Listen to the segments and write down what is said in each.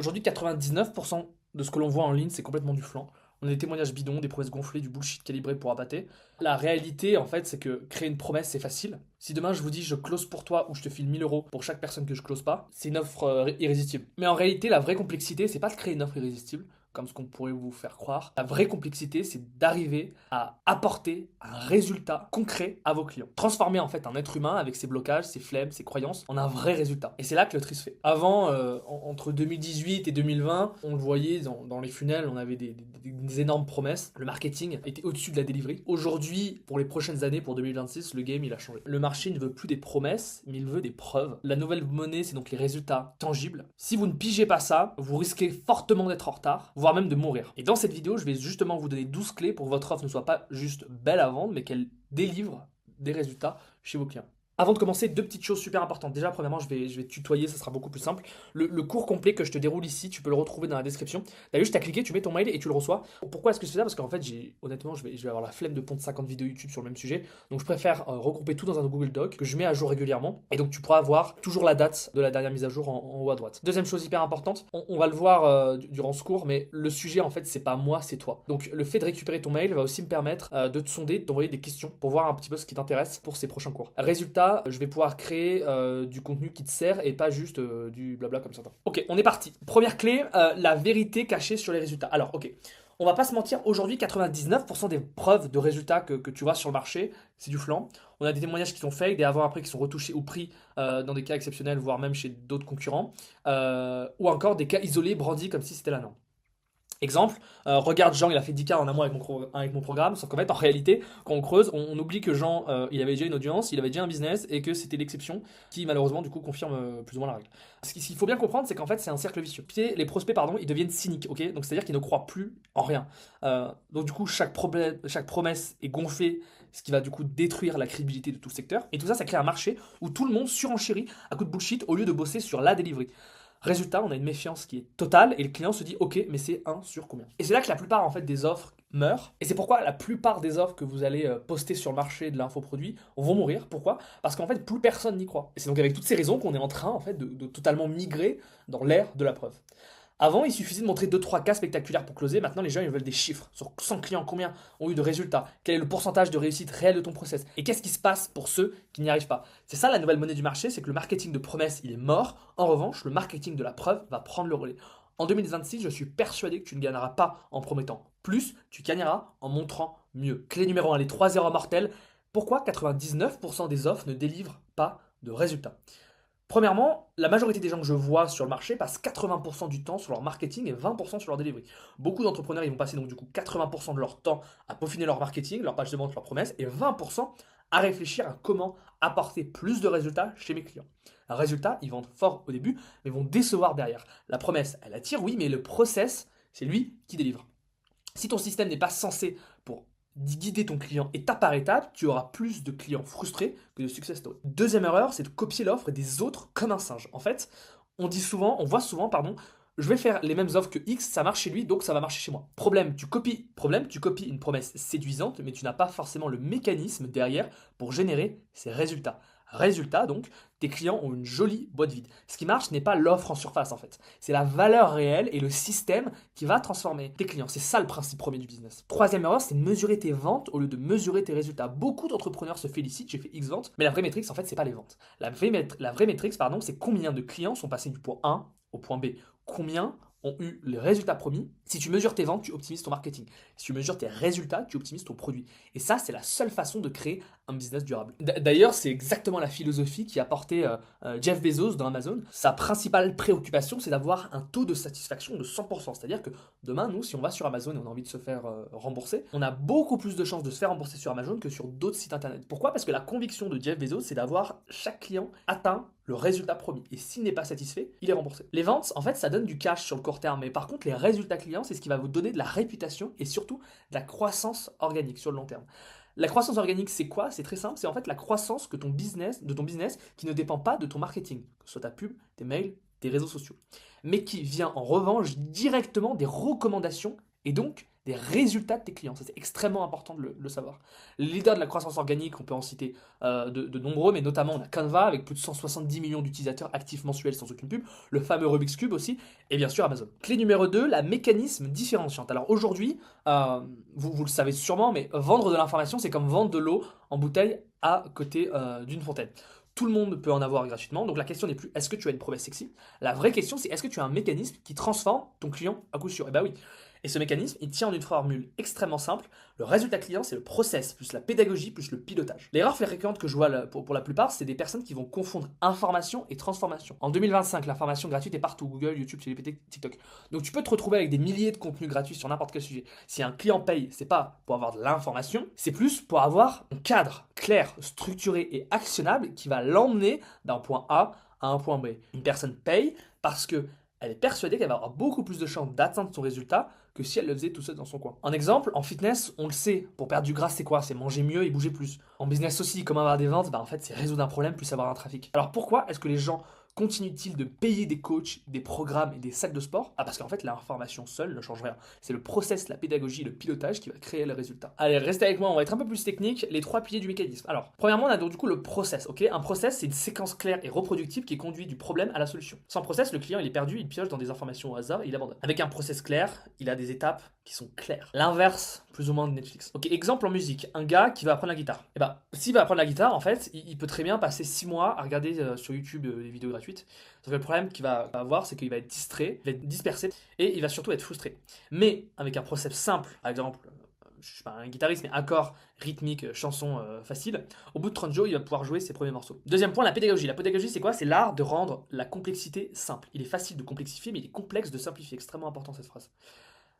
Aujourd'hui, 99% de ce que l'on voit en ligne, c'est complètement du flan. On a des témoignages bidons, des promesses gonflées, du bullshit calibré pour appâter. La réalité, en fait, c'est que créer une promesse, c'est facile. Si demain je vous dis je close pour toi ou je te file 1000 € pour chaque personne que je close pas, c'est une offre irrésistible. Mais en réalité, la vraie complexité, c'est pas de créer une offre irrésistible, comme ce qu'on pourrait vous faire croire. La vraie complexité, c'est d'arriver à apporter un résultat concret à vos clients. Transformer en fait un être humain avec ses blocages, ses flemmes, ses croyances en un vrai résultat. Et c'est là que le tri se fait. Avant, entre 2018 et 2020, on le voyait dans les funnels, on avait des énormes promesses. Le marketing était au-dessus de la delivery. Aujourd'hui, pour les prochaines années, pour 2026, le game il a changé. Le marché ne veut plus des promesses, mais il veut des preuves. La nouvelle monnaie, c'est donc les résultats tangibles. Si vous ne pigez pas ça, vous risquez fortement d'être en retard, voire même de mourir. Et dans cette vidéo, je vais justement vous donner 12 clés pour que votre offre ne soit pas juste belle à vendre, mais qu'elle délivre des résultats chez vos clients. Avant de commencer, deux petites choses super importantes. Déjà, premièrement, je vais tutoyer, ça sera beaucoup plus simple. Le cours complet que je te déroule ici, tu peux le retrouver dans la description. T'as juste à cliquer, tu mets ton mail et tu le reçois. Pourquoi est-ce que je fais ça? Parce qu'en fait, honnêtement, je vais avoir la flemme de pondre 50 vidéos YouTube sur le même sujet. Donc, je préfère regrouper tout dans un Google Doc que je mets à jour régulièrement. Et donc, tu pourras avoir toujours la date de la dernière mise à jour en haut à droite. Deuxième chose hyper importante, on va le voir durant ce cours, mais le sujet, en fait, c'est pas moi, c'est toi. Donc, le fait de récupérer ton mail va aussi me permettre de te sonder, de t'envoyer des questions pour voir un petit peu ce qui t'intéresse pour ces prochains cours. Résultat, je vais pouvoir créer du contenu qui te sert et pas juste du blabla comme certains. Ok, on est parti. Première clé, la vérité cachée sur les résultats. Alors, ok, on va pas se mentir, aujourd'hui, 99% des preuves de résultats que tu vois sur le marché, c'est du flan. On a des témoignages qui sont fake, des avant-après qui sont retouchés ou pris dans des cas exceptionnels, voire même chez d'autres concurrents, ou encore des cas isolés brandis comme si c'était la norme. Exemple, regarde Jean, il a fait 10K en un mois avec mon programme, sauf qu'en fait, en réalité, quand on creuse, on oublie que Jean, il avait déjà une audience, il avait déjà un business, et que c'était l'exception qui, malheureusement, du coup, confirme plus ou moins la règle. Ce qu'il faut bien comprendre, c'est qu'en fait, c'est un cercle vicieux. Puis, les prospects, pardon, ils deviennent cyniques, ok? Donc, c'est-à-dire qu'ils ne croient plus en rien. Donc, du coup, chaque promesse est gonflée, ce qui va, du coup, détruire la crédibilité de tout le secteur. Et tout ça, ça crée un marché où tout le monde surenchérit à coup de bullshit au lieu de bosser sur la delivery. Résultat, on a une méfiance qui est totale et le client se dit ok, mais c'est un sur combien. Et c'est là que la plupart en fait des offres meurent. Et c'est pourquoi la plupart des offres que vous allez poster sur le marché de l'infoproduit vont mourir. Pourquoi? Parce qu'en fait plus personne n'y croit. Et c'est donc avec toutes ces raisons qu'on est en train en fait de totalement migrer dans l'ère de la preuve. Avant, il suffisait de montrer deux trois cas spectaculaires pour closer. Maintenant, les gens ils veulent des chiffres. Sur 100 clients, combien ont eu de résultats? Quel est le pourcentage de réussite réel de ton process? Et qu'est-ce qui se passe pour ceux qui n'y arrivent pas? C'est ça la nouvelle monnaie du marché, c'est que le marketing de promesse, il est mort. En revanche, le marketing de la preuve va prendre le relais. En 2026, je suis persuadé que tu ne gagneras pas en promettant plus, tu gagneras en montrant mieux. Clé numéro un, les 3 erreurs mortelles. Pourquoi 99% des offres ne délivrent pas de résultats? Premièrement, la majorité des gens que je vois sur le marché passent 80% du temps sur leur marketing et 20% sur leur delivery. Beaucoup d'entrepreneurs ils vont passer donc du coup 80% de leur temps à peaufiner leur marketing, leur page de vente, leurs promesses, et 20% à réfléchir à comment apporter plus de résultats chez mes clients. Résultat, ils vendent fort au début, mais vont décevoir derrière. La promesse, elle attire, oui, mais le process, c'est lui qui délivre. Si ton système n'est pas censé pour guider ton client étape par étape, tu auras plus de clients frustrés que de success stories. Deuxième erreur, c'est de copier l'offre des autres comme un singe. En fait, on voit souvent, pardon, je vais faire les mêmes offres que X, ça marche chez lui, donc ça va marcher chez moi. Problème, tu copies une promesse séduisante, mais tu n'as pas forcément le mécanisme derrière pour générer ces résultats. Résultat, donc, tes clients ont une jolie boîte vide. Ce qui marche, ce n'est pas l'offre en surface, en fait. C'est la valeur réelle et le système qui va transformer tes clients. C'est ça le principe premier du business. Troisième erreur, c'est de mesurer tes ventes au lieu de mesurer tes résultats. Beaucoup d'entrepreneurs se félicitent, j'ai fait X ventes, mais la vraie métrique, en fait, c'est pas les ventes. La vraie métrique, pardon, c'est combien de clients sont passés du point A au point B. Combien ont eu les résultats promis. Si tu mesures tes ventes, tu optimises ton marketing. Si tu mesures tes résultats, tu optimises ton produit. Et ça, c'est la seule façon de créer un business durable. D'ailleurs, c'est exactement la philosophie qui a porté Jeff Bezos dans Amazon. Sa principale préoccupation, c'est d'avoir un taux de satisfaction de 100%. C'est-à-dire que demain, nous, si on va sur Amazon et on a envie de se faire rembourser, on a beaucoup plus de chances de se faire rembourser sur Amazon que sur d'autres sites internet. Pourquoi? Parce que la conviction de Jeff Bezos, c'est d'avoir chaque client atteint le résultat promis. Et s'il n'est pas satisfait, il est remboursé. Les ventes, en fait, ça donne du cash sur le court terme. Mais par contre, les résultats clients, c'est ce qui va vous donner de la réputation et surtout de la croissance organique sur le long terme. La croissance organique, c'est quoi? C'est très simple, c'est en fait la croissance de ton business qui ne dépend pas de ton marketing, que ce soit ta pub, tes mails, tes réseaux sociaux, mais qui vient en revanche directement des recommandations et donc des résultats de tes clients. Ça, c'est extrêmement important de le savoir. Les leaders de la croissance organique, on peut en citer de nombreux, mais notamment on a Canva avec plus de 170 millions d'utilisateurs actifs mensuels sans aucune pub, le fameux Rubik's Cube aussi, et bien sûr Amazon. Clé numéro 2, la mécanisme différenciante. Alors aujourd'hui, vous le savez sûrement, mais vendre de l'information, c'est comme vendre de l'eau en bouteille à côté d'une fontaine. Tout le monde peut en avoir gratuitement, donc la question n'est plus est-ce que tu as une promesse sexy. La vraie question c'est est-ce que tu as un mécanisme qui transforme ton client à coup sûr. Et bah oui. Et ce mécanisme, il tient en une formule extrêmement simple. Le résultat client, c'est le process, plus la pédagogie, plus le pilotage. L'erreur fréquente que je vois pour la plupart, c'est des personnes qui vont confondre information et transformation. En 2025, l'information gratuite est partout, Google, YouTube, ChatGPT, TikTok. Donc tu peux te retrouver avec des milliers de contenus gratuits sur n'importe quel sujet. Si un client paye, c'est pas pour avoir de l'information, c'est plus pour avoir un cadre clair, structuré et actionnable qui va l'emmener d'un point A à un point B. Une personne paye parce que elle est persuadée qu'elle va avoir beaucoup plus de chances d'atteindre son résultat que si elle le faisait tout seul dans son coin. En exemple, en fitness, on le sait, pour perdre du gras, c'est quoi? C'est manger mieux et bouger plus. En business aussi, comment avoir des ventes? En fait, c'est résoudre un problème plus avoir un trafic. Alors pourquoi est-ce que les gens continuent-ils de payer des coachs, des programmes et des salles de sport? Parce qu'en fait, l'information seule ne change rien. C'est le process, la pédagogie, le pilotage qui va créer le résultat. Allez, restez avec moi, on va être un peu plus technique. Les 3 piliers du mécanisme. Alors, premièrement, on a donc du coup le process, ok? Un process, c'est une séquence claire et reproductible qui conduit du problème à la solution. Sans process, le client, il est perdu, il pioche dans des informations au hasard et il abandonne. Avec un process clair, il a des étapes qui sont claires. L'inverse, plus ou moins de Netflix. Ok, exemple en musique, un gars qui va apprendre la guitare. Et bah, s'il va apprendre la guitare, en fait, il peut très bien passer 6 mois à regarder sur YouTube des vidéos gratuites. Sauf que le problème qu'il va avoir, c'est qu'il va être distrait, il va être dispersé et il va surtout être frustré. Mais avec un process simple, par exemple, je suis pas un guitariste, mais accord, rythmique, chanson facile, au bout de 30 jours, il va pouvoir jouer ses premiers morceaux. Deuxième point, la pédagogie. La pédagogie, c'est quoi? C'est l'art de rendre la complexité simple. Il est facile de complexifier, mais il est complexe de simplifier. Extrêmement important cette phrase.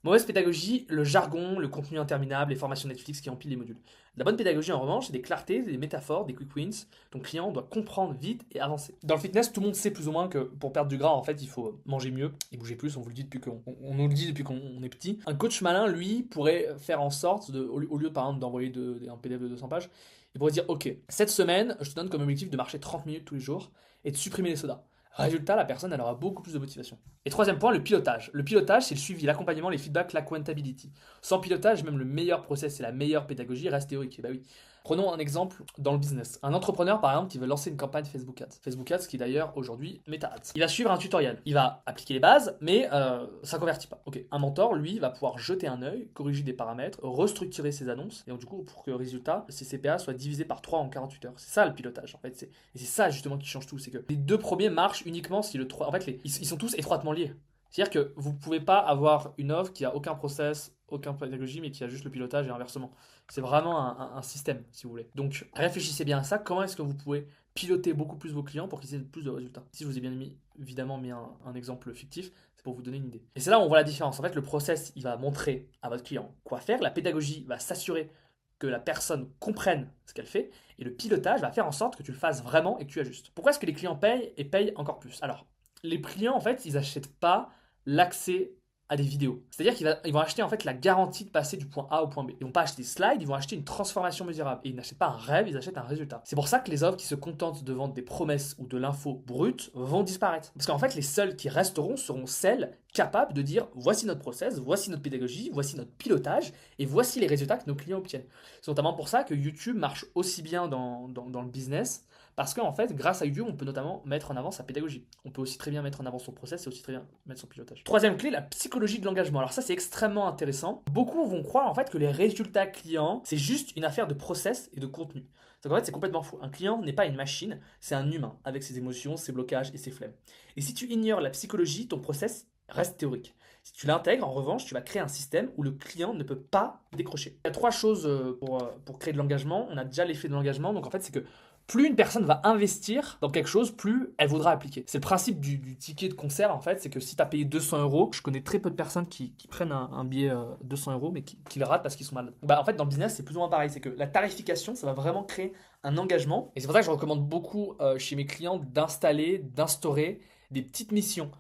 Mauvaise pédagogie, le jargon, le contenu interminable, les formations Netflix qui empilent les modules. La bonne pédagogie, en revanche, c'est des clartés, des métaphores, des quick wins. Ton client doit comprendre vite et avancer. Dans le fitness, tout le monde sait plus ou moins que pour perdre du gras, en fait, il faut manger mieux et bouger plus. On vous le dit depuis qu'on nous le dit depuis qu'on est petit. Un coach malin, lui, pourrait faire en sorte, au lieu par exemple d'envoyer un PDF de 200 pages, il pourrait dire ok, cette semaine, je te donne comme objectif de marcher 30 minutes tous les jours et de supprimer les sodas. Résultat, la personne elle aura beaucoup plus de motivation. Et troisième point, le pilotage. Le pilotage, c'est le suivi, l'accompagnement, les feedbacks, la accountability. Sans pilotage, même le meilleur process et la meilleure pédagogie reste théorique. Et bah oui. Prenons un exemple dans le business. Un entrepreneur, par exemple, qui veut lancer une campagne Facebook Ads. Facebook Ads, qui est d'ailleurs aujourd'hui Meta Ads. Il va suivre un tutoriel. Il va appliquer les bases, mais ça ne convertit pas. Ok. Un mentor, lui, va pouvoir jeter un œil, corriger des paramètres, restructurer ses annonces, et donc, du coup, pour que le résultat, ses CPA soit divisé par 3 en 48 heures. C'est ça le pilotage, en fait. Et c'est ça, justement, qui change tout. C'est que les 2 premiers marchent uniquement si le 3. En fait, ils sont tous étroitement liés. C'est-à-dire que vous ne pouvez pas avoir une offre qui a aucun process, aucun pédagogie, mais qui a juste le pilotage et inversement. C'est vraiment un système, si vous voulez. Donc, réfléchissez bien à ça. Comment est-ce que vous pouvez piloter beaucoup plus vos clients pour qu'ils aient plus de résultats? Si je vous ai bien évidemment mis un exemple fictif, c'est pour vous donner une idée. Et c'est là où on voit la différence. En fait, le process, il va montrer à votre client quoi faire. La pédagogie va s'assurer que la personne comprenne ce qu'elle fait. Et le pilotage va faire en sorte que tu le fasses vraiment et que tu ajustes. Pourquoi est-ce que les clients payent et payent encore plus? Alors, les clients, en fait, ils n'achètent pas l'accès à des vidéos. C'est-à-dire qu'ils vont acheter en fait la garantie de passer du point A au point B. Ils vont pas acheter des slides, ils vont acheter une transformation mesurable. Et ils n'achètent pas un rêve, ils achètent un résultat. C'est pour ça que les offres qui se contentent de vendre des promesses ou de l'info brute vont disparaître. Parce qu'en fait, les seules qui resteront seront celles capables de dire voici notre process, voici notre pédagogie, voici notre pilotage et voici les résultats que nos clients obtiennent. C'est notamment pour ça que YouTube marche aussi bien dans le business. Parce qu'en fait, grâce à YouTube, on peut notamment mettre en avant sa pédagogie. On peut aussi très bien mettre en avant son process et aussi très bien mettre son pilotage. Troisième clé, la psychologie de l'engagement. Alors ça, c'est extrêmement intéressant. Beaucoup vont croire en fait que les résultats clients, c'est juste une affaire de process et de contenu. Donc en fait, c'est complètement faux. Un client n'est pas une machine, c'est un humain avec ses émotions, ses blocages et ses flemmes. Et si tu ignores la psychologie, ton process reste théorique. Si tu l'intègres, en revanche, tu vas créer un système où le client ne peut pas décrocher. Il y a 3 choses pour créer de l'engagement. On a déjà l'effet de l'engagement. Donc en fait, c'est que plus une personne va investir dans quelque chose, plus elle voudra appliquer. C'est le principe du ticket de concert, en fait, c'est que si tu as payé 200 euros, je connais très peu de personnes qui prennent un billet 200 euros, mais qui le ratent parce qu'ils sont malades. En fait, dans le business, c'est plus ou moins pareil. C'est que la tarification, ça va vraiment créer un engagement. Et c'est pour ça que je recommande beaucoup chez mes clients d'instaurer des petites missions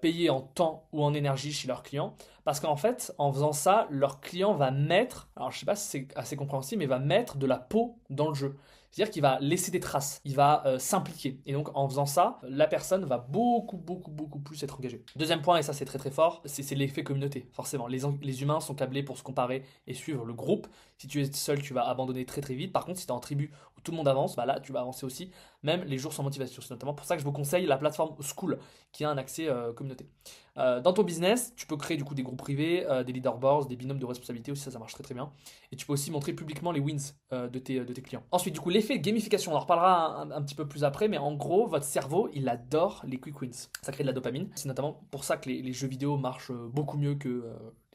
payées en temps ou en énergie chez leurs clients. Parce qu'en fait, en faisant ça, leur client va mettre, alors je sais pas si c'est assez compréhensible, mais va mettre de la peau dans le jeu. C'est-à-dire qu'il va laisser des traces, il va s'impliquer. Et donc en faisant ça, la personne va beaucoup plus être engagée. Deuxième point, et ça c'est très très fort, c'est l'effet communauté. Forcément, les humains sont câblés pour se comparer et suivre le groupe. Si tu es seul, tu vas abandonner très très vite. Par contre, si tu es en tribu où tout le monde avance, bah là tu vas avancer aussi, même les jours sans motivation. C'est notamment pour ça que je vous conseille la plateforme School qui a un accès communauté. Dans ton business, tu peux créer du coup des groupes privés, des leaderboards, des binômes de responsabilité aussi, ça marche très très bien. Et tu peux aussi montrer publiquement les wins de tes clients. Ensuite, du coup, l'effet gamification, on en reparlera un petit peu plus après, mais en gros, votre cerveau, il adore les quick wins. Ça crée de la dopamine. C'est notamment pour ça que les jeux vidéo marchent beaucoup mieux que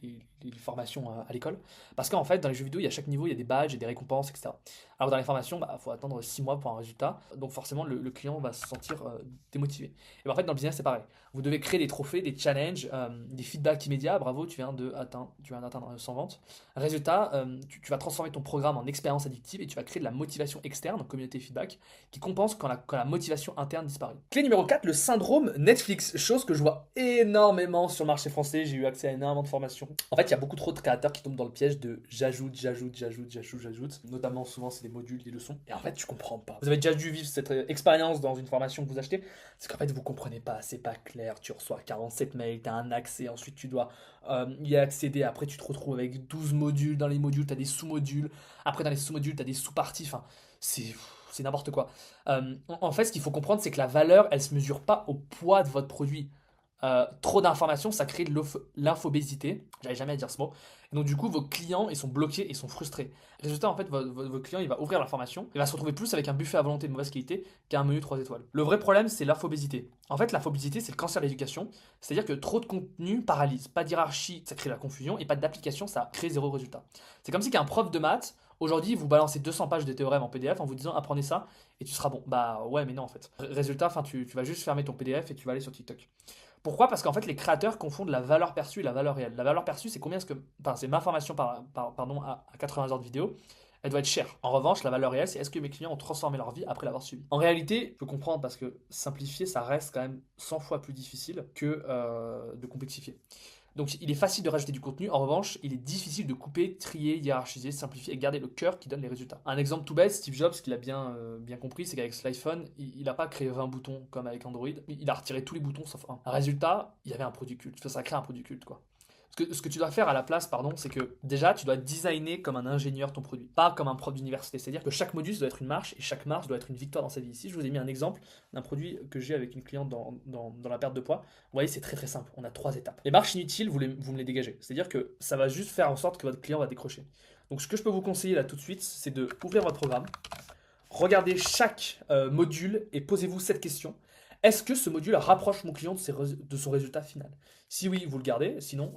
les formations à l'école. Parce qu'en fait, dans les jeux vidéo, il y a chaque niveau, il y a des badges et des récompenses, etc. Alors dans les formations, il faut attendre 6 mois pour un résultat. Donc forcément, le client va se sentir démotivé. Et ben, en fait, dans le business, c'est pareil. Vous devez créer des trophées, des challenges, des feedbacks immédiats. Bravo, tu viens d'atteindre 100 ventes. Résultat, tu vas transformer ton programme en expérience addictive et tu vas créer de la motivation externe, communauté feedback, qui compense quand la motivation interne disparaît. Clé numéro 4, le syndrome Netflix. Chose que je vois énormément sur le marché français. J'ai eu accès à énormément de formations. En fait, il y a beaucoup trop de créateurs qui tombent dans le piège de j'ajoute. Notamment, souvent, c'est des modules, des leçons. Et en fait, tu comprends pas. Vous avez déjà dû vivre cette expérience dans une formation que vous achetez. C'est qu'en fait, vous comprenez pas, c'est pas clair. Tu reçois 47 mails, tu as un accès, ensuite tu dois y accéder. Après, tu te retrouves avec 12 modules. Dans les modules, tu as des sous-modules. Après, dans les sous-modules, tu as des sous-parties. Enfin, c'est n'importe quoi. En fait, ce qu'il faut comprendre, c'est que la valeur, elle se mesure pas au poids de votre produit. Trop d'informations, ça crée de l'infobésité. J'arrive jamais à dire ce mot. Et donc, du coup, vos clients, ils sont bloqués, ils sont frustrés. Résultat, en fait, votre client, il va ouvrir la formation, il va se retrouver plus avec un buffet à volonté de mauvaise qualité qu'un menu 3 étoiles. Le vrai problème, c'est l'infobésité. En fait, l'infobésité, c'est le cancer de l'éducation. C'est-à-dire que trop de contenu paralyse. Pas d'hierarchie, ça crée la confusion. Et pas d'application, ça crée zéro résultat. C'est comme si qu'un prof de maths, aujourd'hui, vous balancez 200 pages de théorème en PDF en vous disant apprenez ça et tu seras bon. Bah ouais, mais non, en fait. Résultat, tu vas juste fermer ton PDF et tu vas aller sur TikTok. Pourquoi? Parce qu'en fait, les créateurs confondent la valeur perçue et la valeur réelle. La valeur perçue, c'est combien est-ce que. Enfin, c'est ma formation pardon, à 80 heures de vidéo. Elle doit être chère. En revanche, la valeur réelle, c'est est-ce que mes clients ont transformé leur vie après l'avoir suivi. En réalité, je peux comprendre parce que simplifier, ça reste quand même 100 fois plus difficile que de complexifier. Donc il est facile de rajouter du contenu, en revanche, il est difficile de couper, trier, hiérarchiser, simplifier et garder le cœur qui donne les résultats. Un exemple tout bête, Steve Jobs, ce qu'il a bien compris, c'est qu'avec l'iPhone, il n'a pas créé 20 boutons comme avec Android, il a retiré tous les boutons sauf un. Résultat, il y avait un produit culte, ça crée un produit culte quoi. Ce que tu dois faire à la place, pardon, c'est que déjà, tu dois designer comme un ingénieur ton produit, pas comme un prof d'université. C'est-à-dire que chaque module doit être une marche et chaque marche doit être une victoire dans sa vie. Ici, je vous ai mis un exemple d'un produit que j'ai avec une cliente dans la perte de poids. Vous voyez, c'est très très simple. On a 3 étapes. Les marches inutiles, vous me les dégagez. C'est-à-dire que ça va juste faire en sorte que votre client va décrocher. Donc, ce que je peux vous conseiller là tout de suite, c'est de ouvrir votre programme, regardez chaque module et posez-vous cette question. Est-ce que ce module rapproche mon client de son résultat final? Si oui, vous le gardez, sinon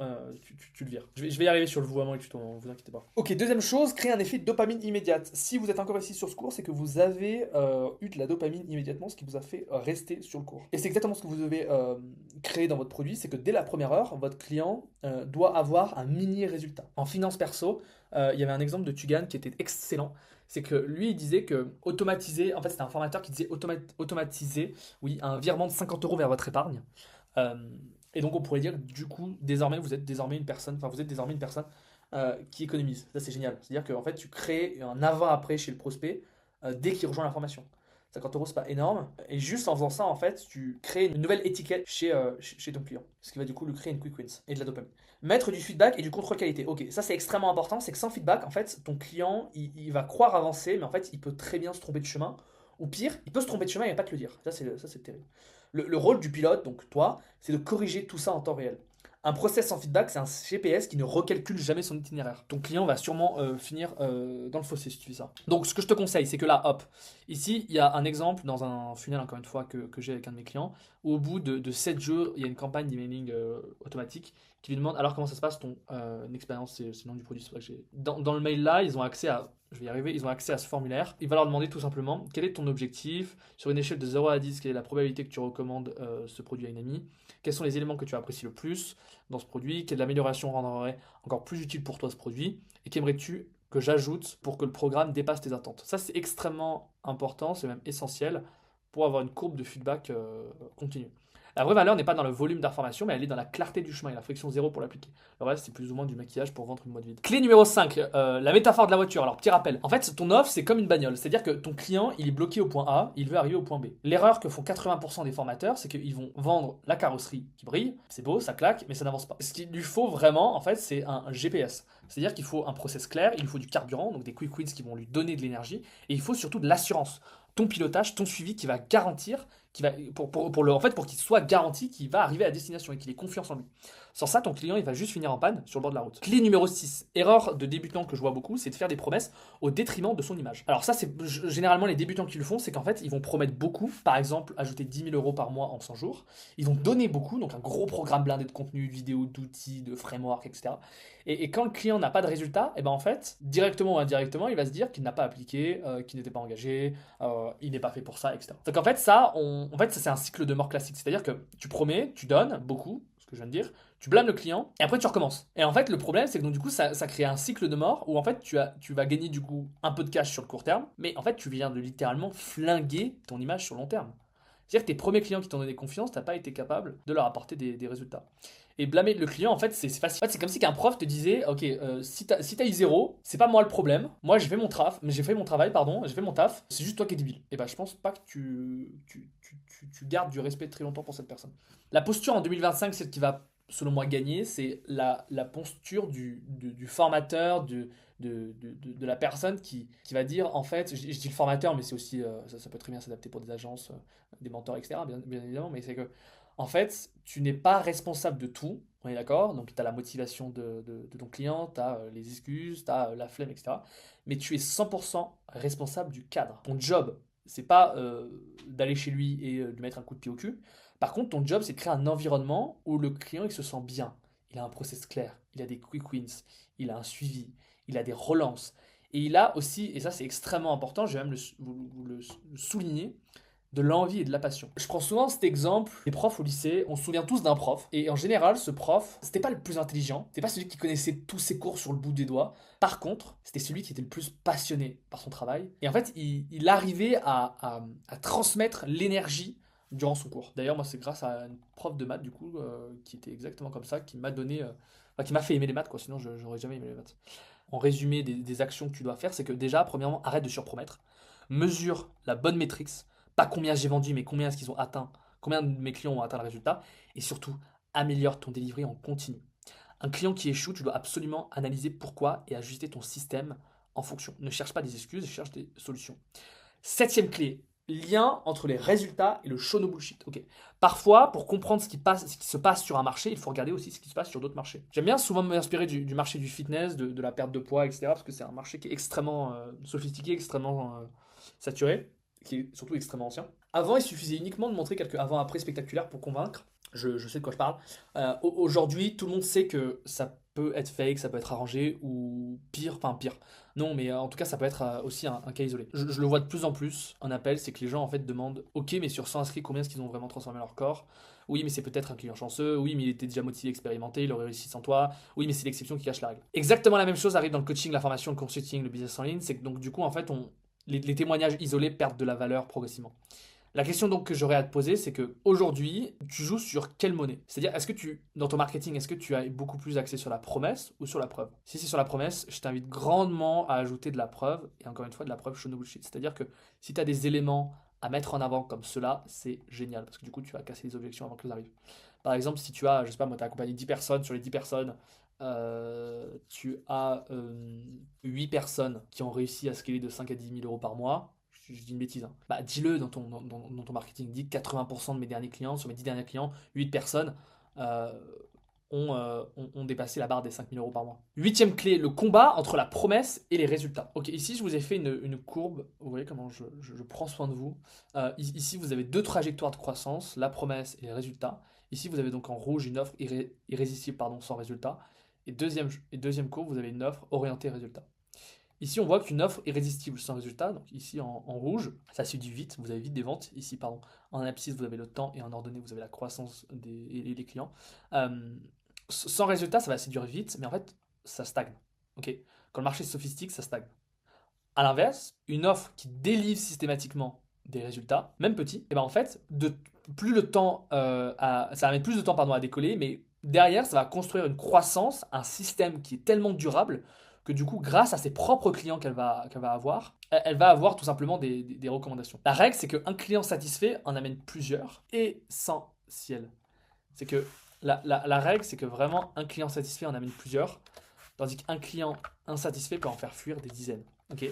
tu le vires. Je vais y arriver sur le vouvoiement et le tuto, ne vous inquiétez pas. Ok, deuxième chose, créer un effet de dopamine immédiate. Si vous êtes encore ici sur ce cours, c'est que vous avez eu de la dopamine immédiatement, ce qui vous a fait rester sur le cours. Et c'est exactement ce que vous devez créer dans votre produit, c'est que dès la première heure, votre client doit avoir un mini résultat. En finance perso, il y avait un exemple de Tugan qui était excellent. C'est que lui, il disait que automatiser, en fait, c'était un formateur qui disait automatiser, oui, un virement de 50 euros vers votre épargne. Euh, et donc, on pourrait dire, du coup, désormais, vous êtes désormais une personne qui économise. Ça, c'est génial. C'est-à-dire qu'en fait, tu crées un avant-après chez le prospect dès qu'il rejoint la formation. 50 euros, c'est pas énorme. Et juste en faisant ça, en fait, tu crées une nouvelle étiquette chez ton client. Ce qui va du coup lui créer une quick wins et de la dopamine. Mettre du feedback et du contrôle qualité. Ok, ça c'est extrêmement important. C'est que sans feedback, en fait, ton client, il va croire avancer, mais en fait, il peut très bien se tromper de chemin. Ou pire, il peut se tromper de chemin et pas te le dire. Ça, c'est terrible. Le rôle du pilote, donc toi, c'est de corriger tout ça en temps réel. Un process sans feedback, c'est un GPS qui ne recalcule jamais son itinéraire. Ton client va sûrement finir dans le fossé si tu fais ça. Donc, ce que je te conseille, c'est que là, hop, ici, il y a un exemple dans un funnel, encore une fois, que j'ai avec un de mes clients, où au bout de 7 jours, il y a une campagne d'emailing automatique qui lui demande alors comment ça se passe ton expérience, c'est le nom du produit. Que j'ai. Dans le mail là, ils ont accès à. Je vais y arriver, ils ont accès à ce formulaire. Il va leur demander tout simplement quel est ton objectif, sur une échelle de 0 à 10, quelle est la probabilité que tu recommandes ce produit à une amie, quels sont les éléments que tu apprécies le plus dans ce produit, quelle amélioration rendrait encore plus utile pour toi ce produit, et qu'aimerais-tu que j'ajoute pour que le programme dépasse tes attentes. Ça, c'est extrêmement important, c'est même essentiel pour avoir une courbe de feedback continue. La vraie valeur n'est pas dans le volume d'information, mais elle est dans la clarté du chemin et la friction zéro pour l'appliquer. Le reste, c'est plus ou moins du maquillage pour vendre une boîte vide. Clé numéro 5, la métaphore de la voiture. Alors, petit rappel. En fait, ton offre, c'est comme une bagnole. C'est-à-dire que ton client, il est bloqué au point A, il veut arriver au point B. L'erreur que font 80% des formateurs, c'est qu'ils vont vendre la carrosserie qui brille, c'est beau, ça claque, mais ça n'avance pas. Ce qu'il lui faut vraiment, en fait, c'est un GPS. C'est-à-dire qu'il faut un process clair, il lui faut du carburant, donc des quick wins qui vont lui donner de l'énergie, et il faut surtout de l'assurance. Ton pilotage, ton suivi qui va garantir, en fait, pour qu'il soit garanti qu'il va arriver à destination et qu'il ait confiance en lui. Sans ça, ton client, il va juste finir en panne sur le bord de la route. Clé numéro 6, erreur de débutant que je vois beaucoup, c'est de faire des promesses au détriment de son image. Alors ça, c'est généralement les débutants qui le font, c'est qu'en fait, ils vont promettre beaucoup, par exemple, ajouter 10 000 euros par mois en 100 jours. Ils vont donner beaucoup, donc un gros programme blindé de contenu, de vidéos, d'outils, de framework, etc. Et quand le client n'a pas de résultat, et ben en fait, directement ou indirectement, il va se dire qu'il n'a pas appliqué, qu'il n'était pas engagé, il n'est pas fait pour ça, etc. Donc en fait, ça c'est un cycle de mort classique. C'est-à-dire que tu promets, tu donnes beaucoup, ce que je viens de dire, tu blâmes le client, et après tu recommences. Et en fait, le problème, c'est que donc du coup, ça crée un cycle de mort où en fait, tu vas gagner du coup un peu de cash sur le court terme, mais en fait, tu viens de littéralement flinguer ton image sur le long terme. C'est-à-dire que tes premiers clients qui t'ont donné confiance, t'as pas été capable de leur apporter des résultats. Et blâmer le client, en fait, c'est facile. En fait, c'est comme si qu'un prof te disait, ok, si t'as eu zéro, c'est pas moi le problème. Moi, j'ai fait mon travail, pardon, j'ai fait mon taf. C'est juste toi qui es débile. Et bah, je pense pas que tu gardes du respect très longtemps pour cette personne. La posture en 2025, celle qui va, selon moi, gagner, c'est la posture du formateur, de la personne qui va dire, en fait, je dis le formateur, mais c'est aussi, ça peut très bien s'adapter pour des agences, des mentors, etc., bien évidemment, mais c'est que en fait, tu n'es pas responsable de tout, on est d'accord? Donc, tu as la motivation de ton client, tu as les excuses, tu as la flemme, etc. Mais tu es 100% responsable du cadre. Ton job, c'est pas d'aller chez lui et lui mettre un coup de pied au cul. Par contre, ton job, c'est de créer un environnement où le client il se sent bien. Il a un process clair, il a des quick wins, il a un suivi, il a des relances. Et il a aussi, et ça c'est extrêmement important, je vais même vous le souligner, de l'envie et de la passion. Je prends souvent cet exemple des profs au lycée, on se souvient tous d'un prof, et en général, ce prof, c'était pas le plus intelligent, c'était pas celui qui connaissait tous ses cours sur le bout des doigts. Par contre, c'était celui qui était le plus passionné par son travail, et en fait, il arrivait à transmettre l'énergie durant son cours. D'ailleurs, moi, c'est grâce à une prof de maths, du coup, qui était exactement comme ça, qui m'a donné, enfin, qui m'a fait aimer les maths, quoi, sinon j'aurais jamais aimé les maths. En résumé des actions que tu dois faire, c'est que déjà, premièrement, arrête de surpromettre, mesure la bonne métrique, pas combien j'ai vendu, mais combien est-ce qu'ils ont atteint, combien de mes clients ont atteint le résultat, et surtout, améliore ton delivery en continu. Un client qui échoue, tu dois absolument analyser pourquoi et ajuster ton système en fonction. Ne cherche pas des excuses, cherche des solutions. Septième clé, lien entre les résultats et le show no bullshit. Ok. Parfois, pour comprendre ce qui se passe sur un marché, il faut regarder aussi ce qui se passe sur d'autres marchés. J'aime bien souvent m'inspirer du marché du fitness, de la perte de poids, etc. Parce que c'est un marché qui est extrêmement sophistiqué, extrêmement saturé, qui est surtout extrêmement ancien. Avant, il suffisait uniquement de montrer quelques avant-après spectaculaires pour convaincre. Je sais de quoi je parle. Aujourd'hui, tout le monde sait que ça peut être fake, ça peut être arrangé, ou pire, enfin pire. Non, mais en tout cas, ça peut être aussi un cas isolé. Je le vois de plus en plus, un appel, c'est que les gens en fait demandent, ok, mais sur 100 inscrits, combien est-ce qu'ils ont vraiment transformé leur corps? Oui, mais c'est peut-être un client chanceux. Oui, mais il était déjà motivé, expérimenté, il aurait réussi sans toi. Oui, mais c'est l'exception qui cache la règle. Exactement la même chose arrive dans le coaching, la formation, le consulting, le business en ligne. C'est que donc du coup, en fait, les témoignages isolés perdent de la valeur progressivement. La question donc que j'aurais à te poser, c'est que aujourd'hui, tu joues sur quelle monnaie? C'est-à-dire, dans ton marketing, est-ce que tu as beaucoup plus axé sur la promesse ou sur la preuve? Si c'est sur la promesse, je t'invite grandement à ajouter de la preuve, et encore une fois, de la preuve show no bullshit. C'est-à-dire que si tu as des éléments à mettre en avant comme cela, c'est génial, parce que du coup, tu vas casser les objections avant qu'elles arrivent. Par exemple, si tu as, je sais pas, moi, tu as accompagné 10 personnes, sur les 10 personnes, tu as 8 personnes qui ont réussi à scaler de 5 à 10 000 euros par mois, je dis une bêtise, hein. Bah, dis-le dans ton marketing. Dis que 80% de mes derniers clients, sur mes 10 derniers clients, 8 personnes euh, ont dépassé la barre des 5 000 euros par mois. Huitième clé, le combat entre la promesse et les résultats. Ok, ici je vous ai fait une courbe. Vous voyez comment je prends soin de vous. Ici vous avez deux trajectoires de croissance, la promesse et les résultats. Ici vous avez donc en rouge une offre irrésistible sans résultat. Et deuxième courbe, vous avez une offre orientée résultat. Ici, on voit qu'une offre irrésistible sans résultat, donc ici en rouge, ça se dit vite, vous avez vite des ventes. Ici, pardon, en abscisse, vous avez le temps et en ordonnée, vous avez la croissance des clients. Sans résultat, ça va séduire vite, mais en fait, ça stagne. Ok. Quand le marché se sophistique, ça stagne. À l'inverse, une offre qui délivre systématiquement des résultats, même petits, et ben en fait, plus le temps, ça va mettre plus de temps pardon, à décoller, mais derrière, ça va construire une croissance, un système qui est tellement durable que du coup, grâce à ses propres clients qu'elle va avoir, elle va avoir tout simplement des recommandations. La règle, c'est qu'un client satisfait en amène plusieurs. Essentiel. C'est que la règle, c'est que vraiment, un client satisfait en amène plusieurs, tandis qu'un client insatisfait peut en faire fuir des dizaines. Ok.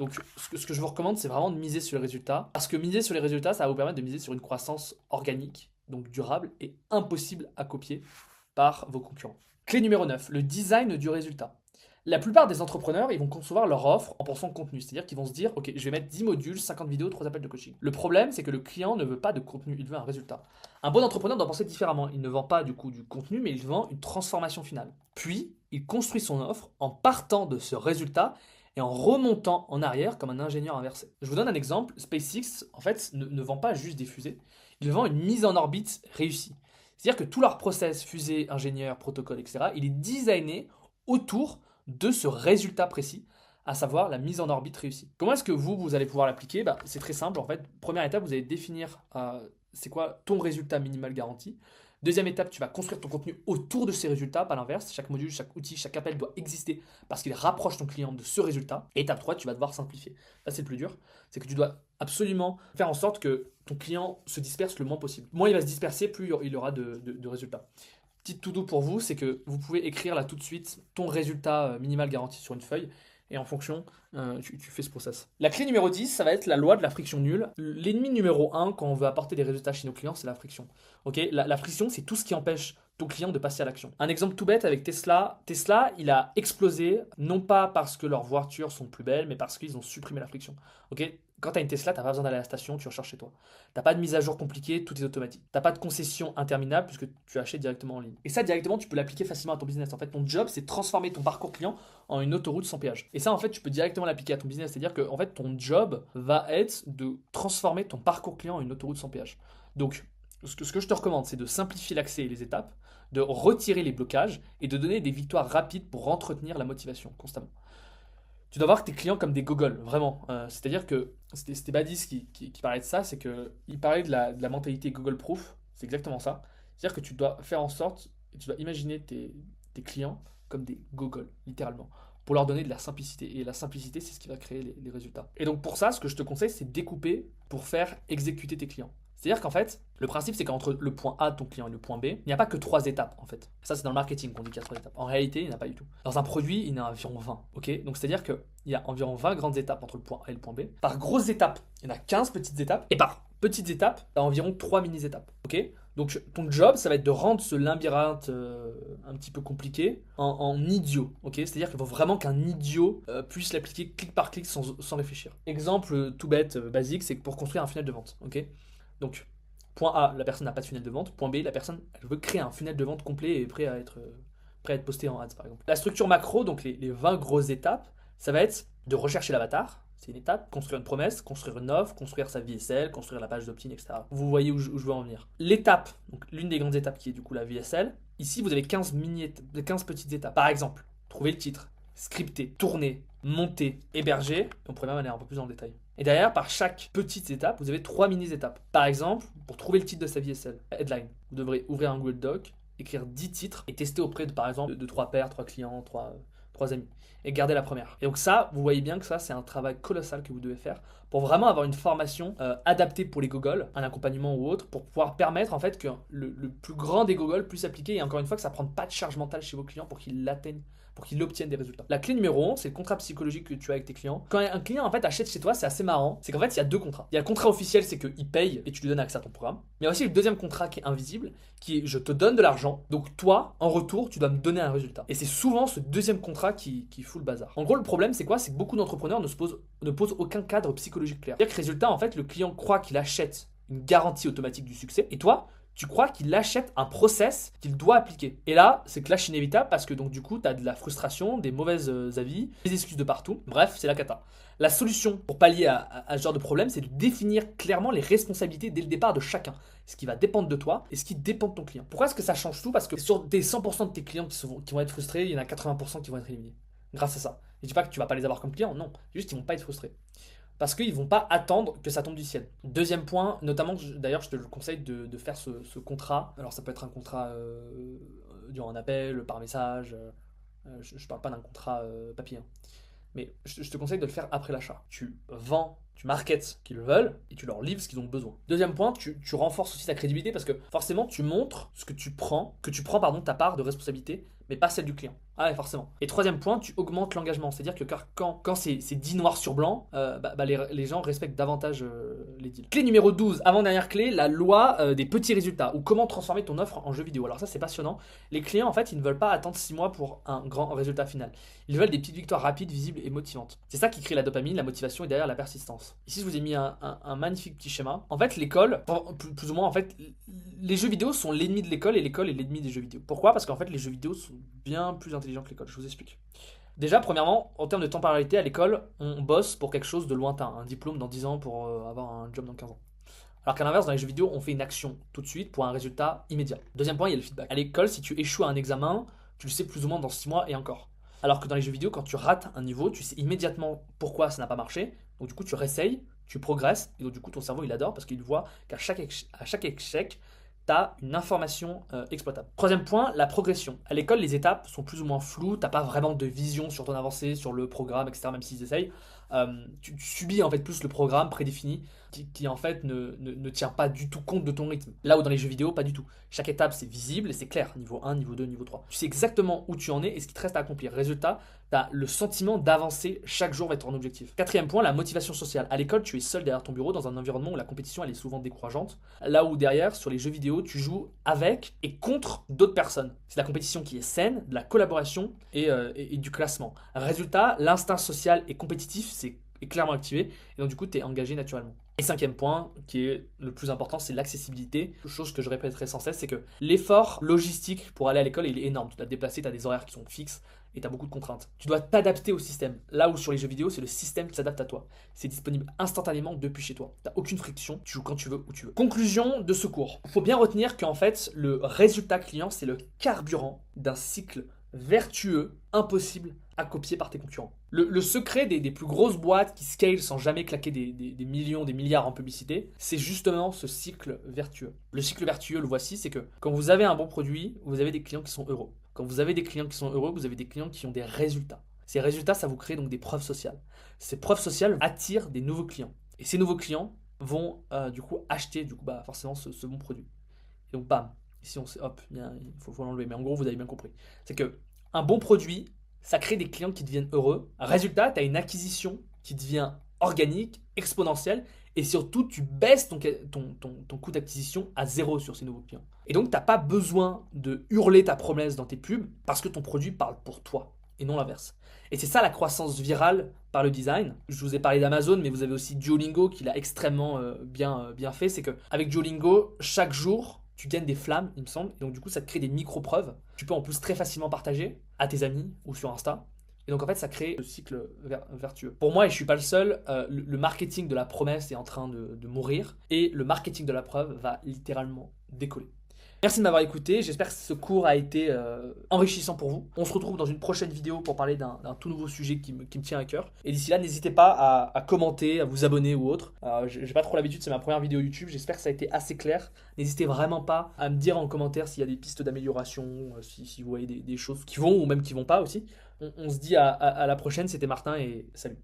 Donc, ce que je vous recommande, c'est vraiment de miser sur les résultats. Parce que miser sur les résultats, ça va vous permettre de miser sur une croissance organique, donc durable et impossible à copier par vos concurrents. Clé numéro 9, le design du résultat. La plupart des entrepreneurs, ils vont concevoir leur offre en pensant contenu. C'est-à-dire qu'ils vont se dire, ok, je vais mettre 10 modules, 50 vidéos, 3 appels de coaching. Le problème, c'est que le client ne veut pas de contenu, il veut un résultat. Un bon entrepreneur doit penser différemment. Il ne vend pas du coup du contenu, mais il vend une transformation finale. Puis, il construit son offre en partant de ce résultat et en remontant en arrière comme un ingénieur inversé. Je vous donne un exemple. SpaceX, en fait, ne vend pas juste des fusées. Il vend une mise en orbite réussie. C'est-à-dire que tout leur process, fusée, ingénieur, protocole, etc., il est designé autour de ce résultat précis, à savoir la mise en orbite réussie. Comment est-ce que vous allez pouvoir l'appliquer? C'est très simple, en fait. Première étape, vous allez définir c'est quoi ton résultat minimal garanti. Deuxième étape, tu vas construire ton contenu autour de ces résultats, pas l'inverse. Chaque module, chaque outil, chaque appel doit exister parce qu'il rapproche ton client de ce résultat. Et étape 3, tu vas devoir simplifier. Là, c'est le plus dur. C'est que tu dois absolument faire en sorte que ton client se disperse le moins possible. Moins il va se disperser, plus il aura de résultats. Petite to do pour vous, c'est que vous pouvez écrire là tout de suite ton résultat minimal garanti sur une feuille. Et en fonction, tu fais ce process. La clé numéro 10, ça va être la loi de la friction nulle. L'ennemi numéro 1 quand on veut apporter des résultats chez nos clients, c'est la friction. Okay, la friction, c'est tout ce qui empêche ton client de passer à l'action. Un exemple tout bête avec Tesla. Tesla, il a explosé, non pas parce que leurs voitures sont plus belles, mais parce qu'ils ont supprimé la friction. Okay, quand tu as une Tesla, tu n'as pas besoin d'aller à la station, tu recharges chez toi. Tu n'as pas de mise à jour compliquée, tout est automatique. Tu n'as pas de concession interminable puisque tu achètes directement en ligne. Et ça, directement, tu peux l'appliquer facilement à ton business. En fait, ton job, c'est de transformer ton parcours client en une autoroute sans péage. Et ça, en fait, tu peux directement l'appliquer à ton business. C'est-à-dire que en fait, ton job va être de transformer ton parcours client en une autoroute sans péage. Donc, ce que je te recommande, c'est de simplifier l'accès et les étapes, de retirer les blocages et de donner des victoires rapides pour entretenir la motivation constamment. Tu dois voir tes clients comme des gogoles, vraiment. C'est-à-dire que c'était Badis qui parlait de ça, c'est qu'il parlait de la mentalité Google Proof, c'est exactement ça. C'est-à-dire que tu dois faire en sorte, tu dois imaginer tes clients comme des gogoles, littéralement, pour leur donner de la simplicité. Et la simplicité, c'est ce qui va créer les résultats. Et donc pour ça, ce que je te conseille, c'est de découper pour faire exécuter tes clients. C'est-à-dire qu'en fait, le principe, c'est qu'entre le point A de ton client et le point B, il n'y a pas que 3 étapes, en fait. Ça, c'est dans le marketing qu'on dit qu'il y a 3 étapes. En réalité, il n'y en a pas du tout. Dans un produit, il y en a environ 20. Ok. Donc, c'est-à-dire qu'il y a environ 20 grandes étapes entre le point A et le point B. Par grosses étapes, il y en a 15 petites étapes. Et par petites étapes, tu as environ 3 mini-étapes. Ok. Donc, ton job, ça va être de rendre ce labyrinthe un petit peu compliqué en idiot. Ok. C'est-à-dire qu'il faut vraiment qu'un idiot puisse l'appliquer clic par clic sans réfléchir. Exemple tout bête, basique, c'est que pour construire un funnel de vente. Ok. Donc, point A, la personne n'a pas de funnel de vente. Point B, la personne elle veut créer un funnel de vente complet et prêt à être posté en ads, par exemple. La structure macro, donc les 20 grosses étapes, ça va être de rechercher l'avatar. C'est une étape. Construire une promesse, construire une offre, construire sa VSL, construire la page d'opt-in, etc. Vous voyez où je veux en venir. L'étape, donc l'une des grandes étapes qui est du coup la VSL. Ici, vous avez 15 petites étapes. Par exemple, trouver le titre, scripter, tourner, monter, héberger. On pourrait même aller un peu plus dans le détail. Et derrière, par chaque petite étape, vous avez 3 mini-étapes. Par exemple, pour trouver le titre de sa VSL, headline, vous devrez ouvrir un Google Doc, écrire 10 titres et tester auprès de, par exemple, de 3 pairs, 3 clients, 3 amis. Et garder la première. Et donc ça, vous voyez bien que ça, c'est un travail colossal que vous devez faire pour vraiment avoir une formation adaptée pour les gogoles, un accompagnement ou autre, pour pouvoir permettre en fait que le plus grand des gogoles puisse s'appliquer et encore une fois que ça ne prenne pas de charge mentale chez vos clients pour qu'ils l'atteignent, pour qu'ils obtiennent des résultats. La clé numéro 11, c'est le contrat psychologique que tu as avec tes clients. Quand un client en fait achète chez toi, c'est assez marrant. C'est qu'en fait, il y a 2 contrats. Il y a le contrat officiel, c'est qu'il paye et tu lui donnes accès à ton programme. Mais il y a aussi le deuxième contrat qui est invisible, qui est je te donne de l'argent, donc toi, en retour, tu dois me donner un résultat. Et c'est souvent ce deuxième contrat qui fout le bazar. En gros, le problème, c'est quoi? C'est que beaucoup d'entrepreneurs ne posent aucun cadre psychologique clair. C'est-à-dire que résultat, en fait, le client croit qu'il achète une garantie automatique du succès et toi, tu crois qu'il achète un process qu'il doit appliquer. Et là, c'est clash inévitable parce que donc du coup, tu as de la frustration, des mauvaises avis, des excuses de partout. Bref, c'est la cata. La solution pour pallier à ce genre de problème, c'est de définir clairement les responsabilités dès le départ de chacun. Ce qui va dépendre de toi et ce qui dépend de ton client. Pourquoi est-ce que ça change tout? Parce que sur des 100% de tes clients qui vont être frustrés, il y en a 80% qui vont être éliminés. Grâce à ça. Je dis pas que tu vas pas les avoir comme clients, non. Juste, ils vont pas être frustrés. Parce qu'ils vont pas attendre que ça tombe du ciel. Deuxième point, notamment, d'ailleurs, je te le conseille de faire ce contrat. Alors, ça peut être un contrat durant un appel, par message. Je parle pas d'un contrat papier, hein. Mais je te conseille de le faire après l'achat. Tu vends, tu marketes ce qu'ils veulent et tu leur livres ce qu'ils ont besoin. Deuxième point, tu renforces aussi ta crédibilité parce que forcément, tu montres ce que tu prends pardon, ta part de responsabilité, mais pas celle du client. Ah ouais, forcément. Et troisième point, tu augmentes l'engagement. C'est-à-dire que quand c'est dit noir sur blanc, les gens respectent davantage les deals. Clé numéro 12, avant-dernière clé, la loi des petits résultats ou comment transformer ton offre en jeu vidéo. Alors ça, c'est passionnant. Les clients, en fait, ils ne veulent pas attendre 6 mois pour un grand résultat final. Ils veulent des petites victoires rapides, visibles et motivantes. C'est ça qui crée la dopamine, la motivation et derrière la persistance. Ici, je vous ai mis un magnifique petit schéma. En fait, l'école, plus ou moins, en fait, les jeux vidéo sont l'ennemi de l'école et l'école est l'ennemi des jeux vidéo. Pourquoi? Parce qu'en fait, les jeux vidéo sont bien plus intelligents que l'école. Je vous explique. Déjà, premièrement, en termes de temporalité, à l'école, on bosse pour quelque chose de lointain. Un diplôme dans 10 ans pour avoir un job dans 15 ans. Alors qu'à l'inverse, dans les jeux vidéo, on fait une action tout de suite pour un résultat immédiat. Deuxième point, il y a le feedback. À l'école, si tu échoues à un examen, tu le sais plus ou moins dans 6 mois et encore. Alors que dans les jeux vidéo, quand tu rates un niveau, tu sais immédiatement pourquoi ça n'a pas marché. Donc du coup, tu réessayes, tu progresses, et donc du coup, ton cerveau, il adore parce qu'il voit qu'à chaque échec, tu as une information exploitable. Troisième point, la progression. À l'école, les étapes sont plus ou moins floues, tu n'as pas vraiment de vision sur ton avancée, sur le programme, etc., même s'ils essayent. Tu subis en fait plus le programme prédéfini qui en fait ne tient pas du tout compte de ton rythme. Là où dans les jeux vidéo, pas du tout. Chaque étape c'est visible et c'est clair. Niveau 1, niveau 2, niveau 3. Tu sais exactement où tu en es et ce qui te reste à accomplir. Résultat, tu as le sentiment d'avancer chaque jour vers ton objectif. Quatrième point, la motivation sociale. À l'école, tu es seul derrière ton bureau dans un environnement où la compétition elle est souvent décourageante. Là où derrière, sur les jeux vidéo, tu joues avec et contre d'autres personnes. C'est la compétition qui est saine, de la collaboration et du classement. Résultat, l'instinct social et compétitif est clairement activé et donc du coup tu es engagé naturellement. Et cinquième point, qui est le plus important, c'est l'accessibilité. Chose que je répéterai sans cesse, c'est que l'effort logistique pour aller à l'école, il est énorme. Tu dois te déplacer, tu as des horaires qui sont fixes et tu as beaucoup de contraintes. Tu dois t'adapter au système. Là où sur les jeux vidéo, c'est le système qui s'adapte à toi. C'est disponible instantanément depuis chez toi. Tu n'as aucune friction, tu joues quand tu veux, où tu veux. Conclusion de ce cours. Il faut bien retenir qu'en fait, le résultat client, c'est le carburant d'un cycle vertueux, impossible à copier par tes concurrents. Le secret des plus grosses boîtes qui scale sans jamais claquer des millions, des milliards en publicité, c'est justement ce cycle vertueux. Le cycle vertueux, le voici, c'est que quand vous avez un bon produit, vous avez des clients qui sont heureux. Quand vous avez des clients qui sont heureux, vous avez des clients qui ont des résultats. Ces résultats, ça vous crée donc des preuves sociales. Ces preuves sociales attirent des nouveaux clients. Et ces nouveaux clients vont du coup acheter forcément ce bon produit. Et donc bam, ici on sait, hop, il faut l'enlever. Mais en gros, vous avez bien compris. C'est que un bon produit, ça crée des clients qui deviennent heureux. Résultat, tu as une acquisition qui devient organique, exponentielle, et surtout, tu baisses ton coût d'acquisition à zéro sur ces nouveaux clients. Et donc, tu n'as pas besoin de hurler ta promesse dans tes pubs parce que ton produit parle pour toi et non l'inverse. Et c'est ça la croissance virale par le design. Je vous ai parlé d'Amazon, mais vous avez aussi Duolingo qui l'a extrêmement bien fait. C'est qu'avec Duolingo, chaque jour, tu gagnes des flammes, il me semble. Et donc, du coup, ça te crée des micro-preuves. Tu peux en plus très facilement partager à tes amis ou sur Insta. Et donc, en fait, ça crée le cycle vertueux. Pour moi, et je ne suis pas le seul, le marketing de la promesse est en train de mourir. Et le marketing de la preuve va littéralement décoller. Merci de m'avoir écouté, j'espère que ce cours a été enrichissant pour vous. On se retrouve dans une prochaine vidéo pour parler d'un tout nouveau sujet qui me tient à cœur. Et d'ici là, n'hésitez pas à commenter, à vous abonner ou autre. J'ai pas trop l'habitude, c'est ma première vidéo YouTube, j'espère que ça a été assez clair. N'hésitez vraiment pas à me dire en commentaire s'il y a des pistes d'amélioration, si vous voyez des choses qui vont ou même qui vont pas aussi. On se dit à la prochaine, c'était Martin et salut.